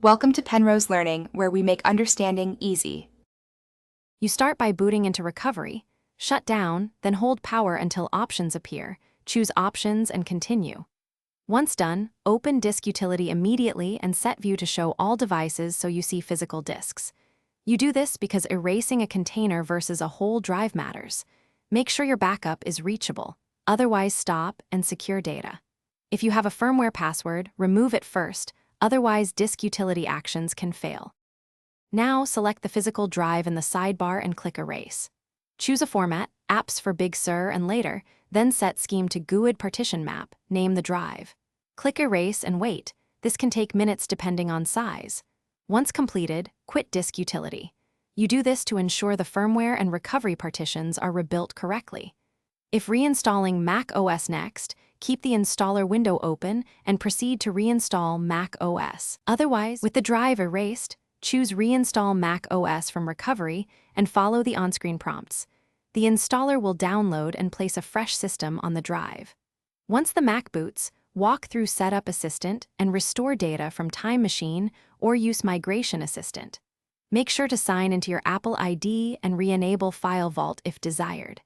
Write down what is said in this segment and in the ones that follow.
Welcome to Penrose Learning, where we make understanding easy. You start by booting into recovery, shut down, then hold power until options appear, choose options and continue. Once done, open Disk Utility immediately and set View to show all devices so you see physical disks. You do this because erasing a container versus a whole drive matters. Make sure your backup is reachable, otherwise stop and secure data. If you have a firmware password, remove it first, otherwise Disk Utility actions can fail. Now select the physical drive in the sidebar and click Erase. Choose a format, Apps for Big Sur and later, then set Scheme to GUID partition map, name the drive. Click Erase and wait. This can take minutes depending on size. Once completed, quit Disk Utility. You do this to ensure the firmware and recovery partitions are rebuilt correctly. If reinstalling Mac OS next, keep the installer window open and proceed to reinstall Mac OS. Otherwise, with the drive erased, choose Reinstall Mac OS from Recovery and follow the on-screen prompts. The installer will download and place a fresh system on the drive. Once the Mac boots, walk through Setup Assistant and restore data from Time Machine or use Migration Assistant. Make sure to sign into your Apple ID and re-enable File Vault if desired.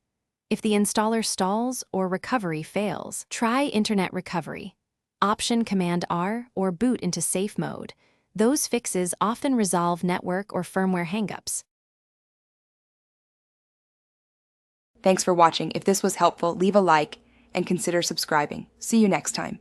If the installer stalls or recovery fails, try Internet Recovery. Option Command-R or boot into safe mode. Those fixes often resolve network or firmware hangups. Thanks for watching. If this was helpful, leave a like and consider subscribing. See you next time.